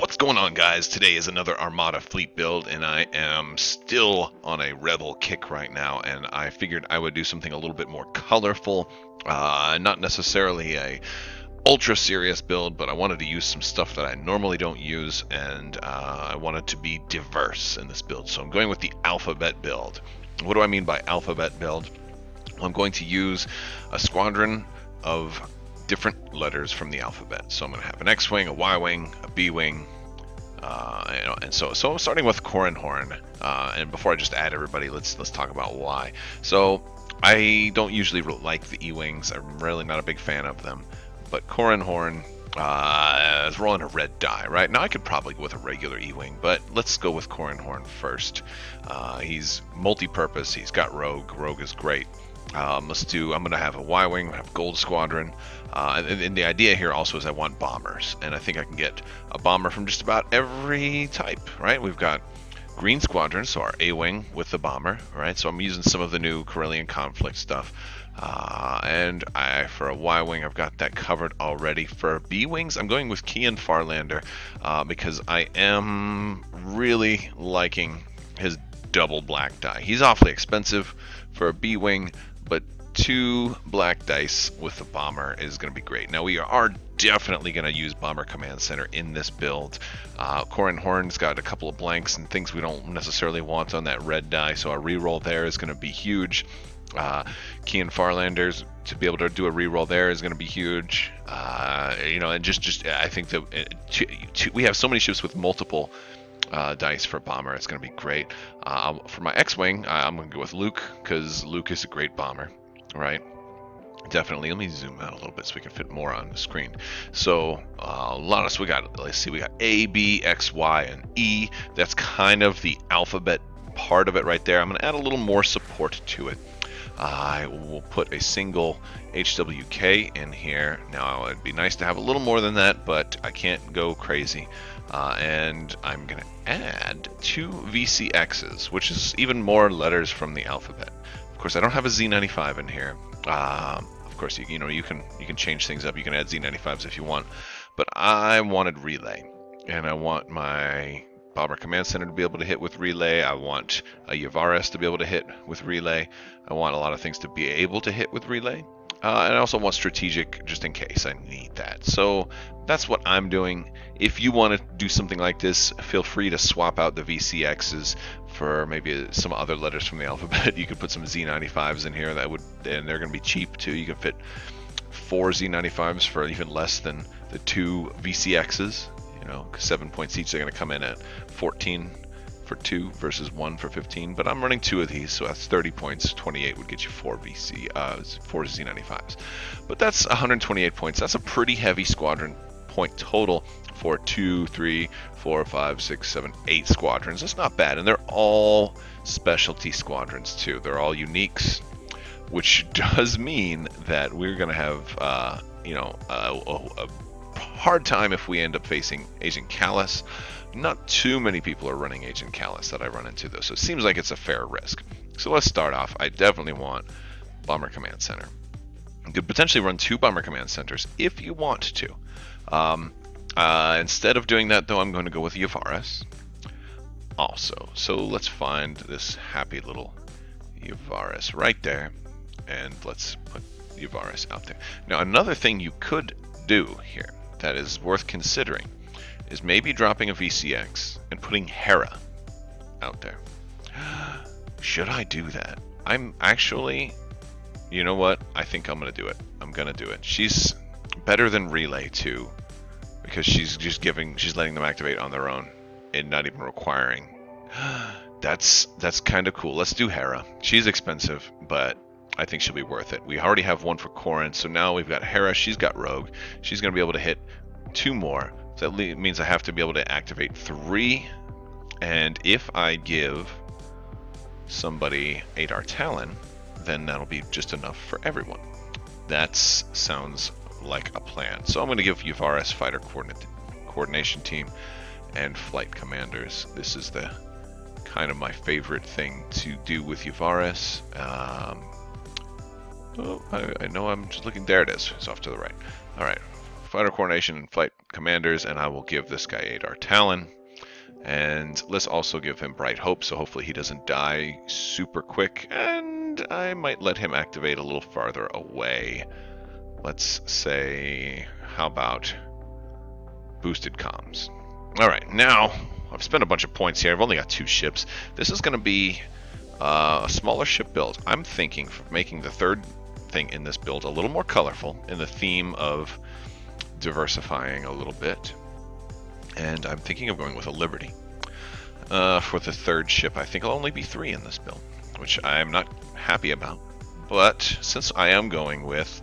What's going on, guys? Today is another Armada fleet build, and I am still on a rebel kick right now, and I figured I would do something a little bit more colorful, not necessarily a ultra serious build, but I wanted to use some stuff that I normally don't use, and I wanted to be diverse in this build, so I'm going with the alphabet build. What do I mean by alphabet build? Well, I'm going to use a squadron of different letters from the alphabet. So I'm going to have an X-wing, a Y-wing, a B-wing, and so I'm starting with Horn. And before I just add everybody, let's talk about why. So I don't usually like the E-wings. I'm really not a big fan of them. But Horn is rolling a red die, right? Now I could probably go with a regular E-wing, but let's go with Horn first. He's multi-purpose. He's got Rogue. Rogue is great. I'm going to have a Y-wing, have Gold Squadron, and the idea here also is I want bombers, and I think I can get a bomber from just about every type, right? We've got Green Squadron, so our A-wing with the bomber, right? So I'm using some of the new Corellian conflict stuff, and for a Y-wing, I've got that covered already. For B-wings, I'm going with Kian Farlander, because I am really liking his double black die. He's awfully expensive for a B-wing, but 2 black dice with the bomber is going to be great. Now we are definitely going to use Bomber Command Center in this build. Horn's got a couple of blanks and things we don't necessarily want on that red die, so our reroll there is going to be huge. Kian Farlander's to be able to do a reroll there is going to be huge. And just I think that we have so many ships with multiple dice for bomber. It's going to be great. For my X-wing, I'm going to go with Luke, because Luke is a great bomber, right? Definitely. Let me zoom out a little bit so we can fit more on the screen. So Lotus, we got A, B, X, Y, and E. That's kind of the alphabet part of it right there. I'm going to add a little more support to it. I will put a single HWK in here. Now, it'd be nice to have a little more than that, but I can't go crazy. And I'm going to add 2 VCXs, which is even more letters from the alphabet. Of course, I don't have a Z95 in here. Of course, you can change things up. You can add Z95s if you want, but I wanted relay, and I want my Bomber Command Center to be able to hit with relay. I want a Yavaris to be able to hit with relay. I want a lot of things to be able to hit with relay. And I also want strategic just in case I need that. So that's what I'm doing. If you want to do something like this, feel free to swap out the VCXs for maybe some other letters from the alphabet. You could put some Z95s in here, and they're going to be cheap too. You can fit 4 Z95s for even less than the 2 VCXs. 7 points each. They're going to come in at 14 for 2 versus 1 for 15, but I'm running 2 of these, so that's 30 points. 28 would get you 4 Z95s, but that's 128 points. That's a pretty heavy squadron point total for 2, 3, 4, 5, 6, 7, 8 squadrons. That's not bad, and they're all specialty squadrons too. They're all uniques, which does mean that we're going to have a hard time if we end up facing Agent Callus. Not too many people are running Agent Callus that I run into, though, so it seems like it's a fair risk. So let's start off. I definitely want Bomber Command Center. You could potentially run 2 Bomber Command Centers if you want to. Instead of doing that, though, I'm going to go with Yavaris also. So let's find this happy little Yavaris right there, and let's put Yavaris out there. Now, another thing you could do here that is worth considering is maybe dropping a VCX and putting Hera out there. Should I do that? I'm actually, you know what? I think I'm going to do it. I'm going to do it. She's better than Relay too, because she's letting them activate on their own and not even requiring. That's kind of cool. Let's do Hera. She's expensive, but I think she'll be worth it. We already have 1 for Corrin, so now we've got Hera. She's got Rogue. She's going to be able to hit 2 more. So that means I have to be able to activate 3. And if I give somebody Adar Talon, then that'll be just enough for everyone. That sounds like a plan. So I'm going to give Yavaris Fighter Coordination Team and Flight Commanders. This is the kind of my favorite thing to do with Yavaris. Oh, I know I'm just looking. There it is. It's off to the right. All right. fighter coordination and flight commanders, and I will give this guy Adar Talon. And let's also give him Bright Hope, so hopefully he doesn't die super quick, and I might let him activate a little farther away. Let's say, how about boosted comms? Alright, now, I've spent a bunch of points here. I've only got 2 ships. This is going to be a smaller ship build. I'm thinking of making the third thing in this build a little more colorful in the theme of diversifying a little bit. And I'm thinking of going with a Liberty. For the third ship, I think I'll only be 3 in this build, which I'm not happy about. But since I am going with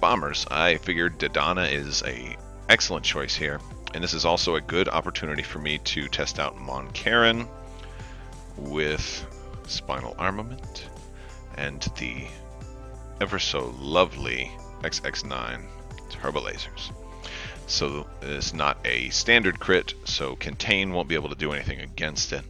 bombers, I figured Dodonna is a excellent choice here. And this is also a good opportunity for me to test out Mon Carin with Spinal Armament and the ever so lovely XX9 Turbo Lasers. So it's not a standard crit, so Contain won't be able to do anything against it.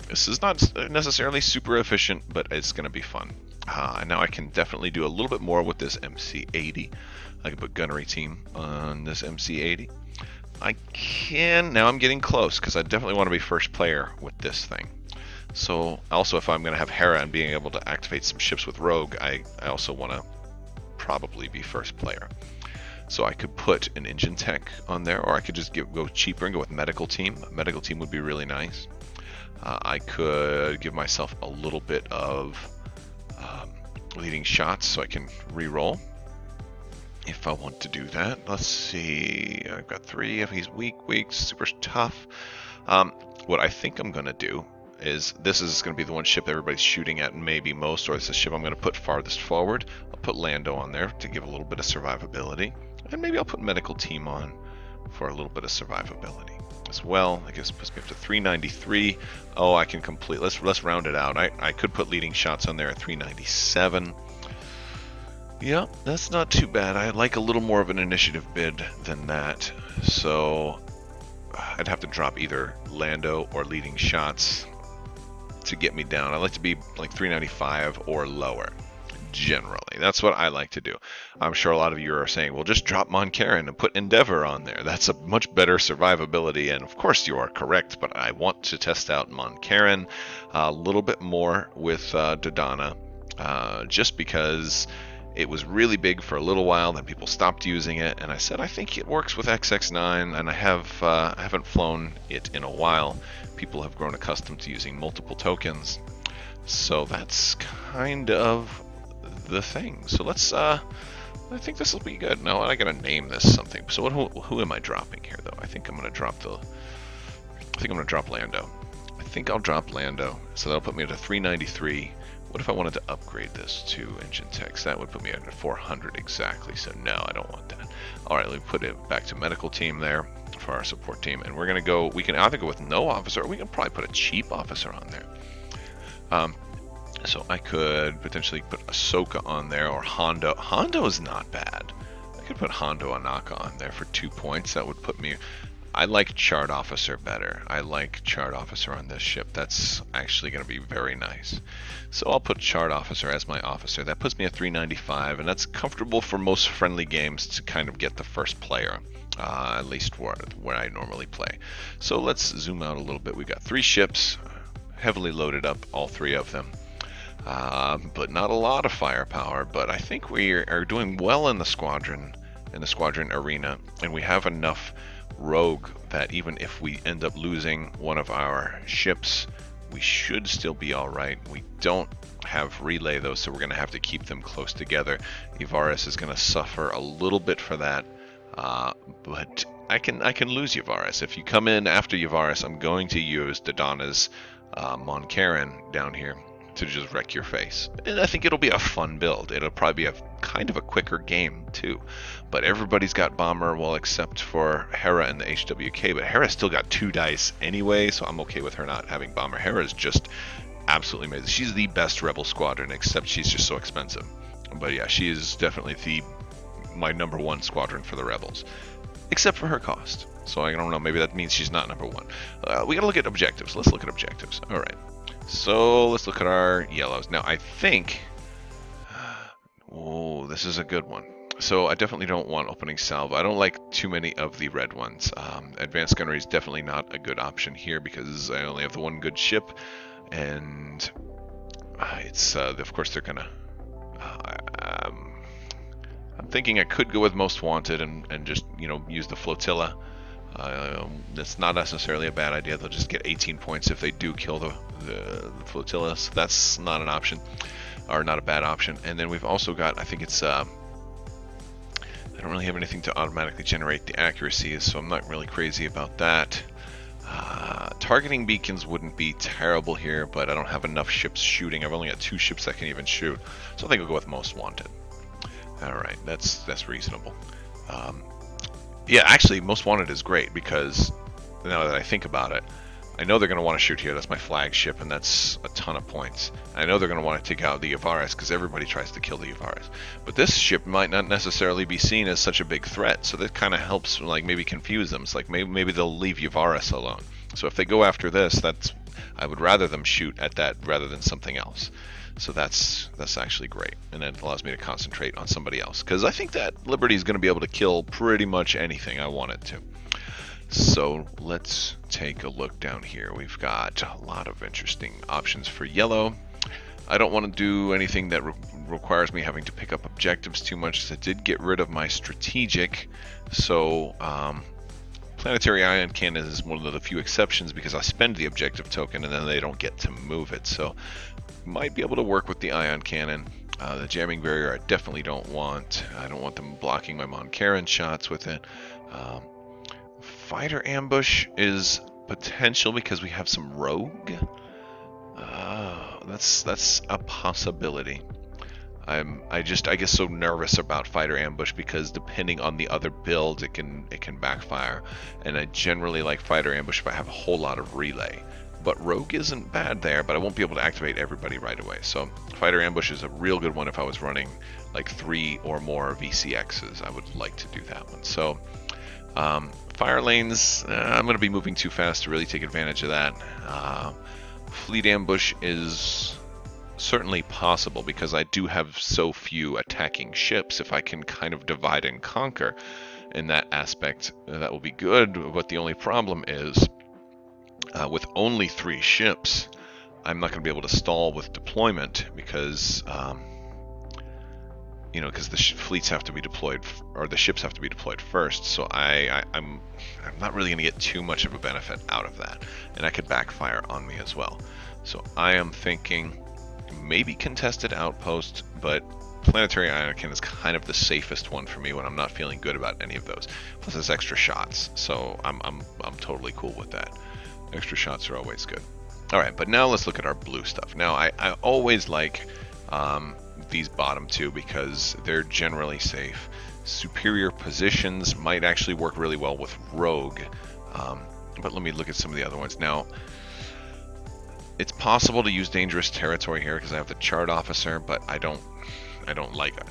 This is not necessarily super efficient, but it's going to be fun. Now I can definitely do a little bit more with this MC80. I can put Gunnery Team on this MC80. Now I'm getting close, because I definitely want to be first player with this thing. So also, if I'm going to have Hera and being able to activate some ships with Rogue, I also want to probably be first player. So I could put an engine tech on there, or I could just go cheaper and go with medical team. Medical team would be really nice. I could give myself a little bit of leading shots so I can re-roll if I want to do that. Let's see, I've got 3. If he's weak, super tough. What I think I'm going to do is, this is going to be the one ship everybody's shooting at maybe most, or it's a ship I'm going to put farthest forward. I'll put Lando on there to give a little bit of survivability. And maybe I'll put medical team on for a little bit of survivability as well. I guess it puts me up to 393. Oh, I can complete. Let's round it out. I could put leading shots on there at 397. Yeah, that's not too bad. I like a little more of an initiative bid than that. So I'd have to drop either Lando or leading shots to get me down. I like to be like 395 or lower. Generally, that's what I like to do. I'm sure a lot of you are saying, well, just drop Mon Carin and put Endeavor on there. That's a much better survivability, and of course you are correct, but I want to test out Mon Carin a little bit more with Dodonna, just because it was really big for a little while, then people stopped using it, and I said I think it works with XX9, and I haven't flown it in a while. People have grown accustomed to using multiple tokens, so that's kind of the thing. So let's I think this will be good. Now I gotta name this something. So who am I dropping here though? I think I'm gonna drop Lando. I think I'll drop Lando. So that'll put me at a 393. What if I wanted to upgrade this to engine techs? That would put me at a 400 exactly. So no, I don't want that. All right, let me put it back to medical team there for our support team, and we're gonna go. We can either go with no officer, or we can probably put a cheap officer on there. So I could potentially put Ahsoka on there, or Hondo. Hondo is not bad. I could put Hondo Anaka on there for 2 points. That would put me... I like Chart Officer better. I like Chart Officer on this ship. That's actually going to be very nice. So I'll put Chart Officer as my officer. That puts me at 395, and that's comfortable for most friendly games to kind of get the first player. At least where I normally play. So let's zoom out a little bit. We've got 3 ships, heavily loaded up, all 3 of them. But not a lot of firepower, but I think we are doing well in the squadron arena, and we have enough rogue that even if we end up losing one of our ships, we should still be alright. We don't have relay though, so we're going to have to keep them close together. Yvaris is going to suffer a little bit for that, but I can lose Yvaris. If you come in after Yvaris, I'm going to use Dodonna's Mon Carin down here to just wreck your face. And I think it'll be a fun build. It'll probably be a kind of a quicker game too. But everybody's got bomber, well, except for Hera and the HWK. But Hera's still got 2 dice anyway, so I'm okay with her not having bomber. Hera's just absolutely amazing. She's the best rebel squadron, except she's just so expensive. But yeah, she is definitely my #1 squadron for the rebels, except for her cost. So I don't know, maybe that means she's not #1. We gotta look at objectives. Let's look at objectives. All right. So let's look at our yellows. Now I think Oh, this is a good one. So I definitely don't want opening salvo. I don't like too many of the red ones. Advanced gunnery is definitely not a good option here because I only have the one good ship, and it's of course they're gonna. I'm thinking I could go with most wanted and just use the flotilla. That's not necessarily a bad idea. They'll just get 18 points if they do kill the flotilla. So that's not an option, or not a bad option. And then we've also got, I think it's I don't really have anything to automatically generate the accuracies, so I'm not really crazy about that. Targeting beacons wouldn't be terrible here, but I don't have enough ships shooting. I've only got 2 ships that can even shoot, so I think I'll go with most wanted. Alright, that's reasonable. Yeah, actually, most wanted is great, because now that I think about it, I know they're going to want to shoot here. That's my flagship, and that's a ton of points. I know they're going to want to take out the Yavaris, because everybody tries to kill the Yavaris. But this ship might not necessarily be seen as such a big threat, so that kind of helps, like, maybe confuse them. It's like maybe they'll leave Yavaris alone. So if they go after this, I would rather them shoot at that rather than something else. So that's actually great, and that allows me to concentrate on somebody else, because I think that Liberty is going to be able to kill pretty much anything I want it to. So let's take a look down here. We've got a lot of interesting options for yellow. I don't want to do anything that requires me having to pick up objectives too much. I did get rid of my strategic, so planetary ion cannon is one of the few exceptions because I spend the objective token and then they don't get to move it. So might be able to work with the ion cannon. The jamming barrier I definitely don't want. I don't want them blocking my Mon Caron shots with it. Fighter ambush is potential because we have some rogue. That's a possibility. I get so nervous about fighter ambush because depending on the other build, it can backfire. And I generally like fighter ambush if I have a whole lot of relay. But rogue isn't bad there, but I won't be able to activate everybody right away. So fighter ambush is a real good one if I was running like 3 or more VCXs. I would like to do that one. So fire lanes, I'm going to be moving too fast to really take advantage of that. Fleet ambush is certainly possible because I do have so few attacking ships. If I can kind of divide and conquer in that aspect, that will be good. But the only problem is with only 3 ships, I'm not going to be able to stall with deployment because because the fleets have to be deployed, or the ships have to be deployed first. So I'm not really going to get too much of a benefit out of that, and that could backfire on me as well. So I am thinking maybe contested outpost, but planetary ion cannon is kind of the safest one for me when I'm not feeling good about any of those. Plus, it's extra shots, so I'm totally cool with that. Extra shots are always good. All right, but now let's look at our blue stuff. Now I always like these bottom 2 because they're generally safe. Superior positions might actually work really well with rogue, but let me look at some of the other ones. Now it's possible to use dangerous territory here because I have the chart officer, but I don't like it.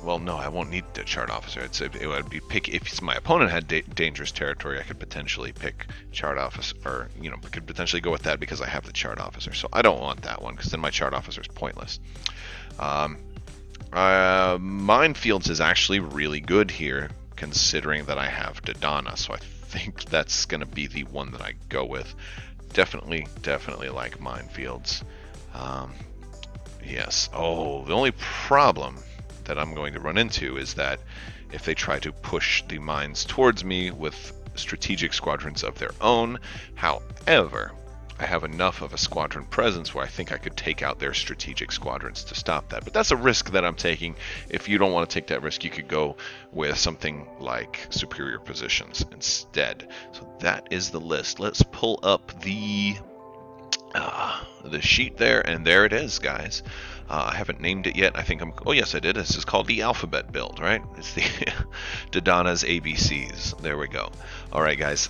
Well, no, I won't need the chart officer. It would be if my opponent had dangerous territory, I could potentially pick chart officer, or could potentially go with that because I have the chart officer. So I don't want that one because then my chart officer is pointless. Minefields is actually really good here considering that I have Dodonna, so I think that's going to be the one that I go with. Definitely like minefields. Yes. Oh, the only problem that I'm going to run into is that if they try to push the mines towards me with strategic squadrons of their own. However, I have enough of a squadron presence where I think I could take out their strategic squadrons to stop that. But that's a risk that I'm taking. If you don't want to take that risk, you could go with something like superior positions instead. So that is the list. Let's pull up the sheet there, and there it is, guys. I haven't named it yet. I think oh yes, I did. This is called the alphabet build, right? It's the Dodonna's ABCs. There we go. All right, guys.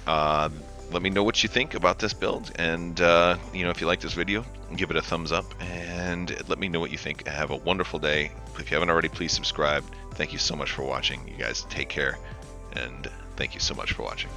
Let me know what you think about this build, and if you like this video, give it a thumbs up, and let me know what you think. Have a wonderful day. If you haven't already, please subscribe. Thank you so much for watching. You guys take care, and thank you so much for watching.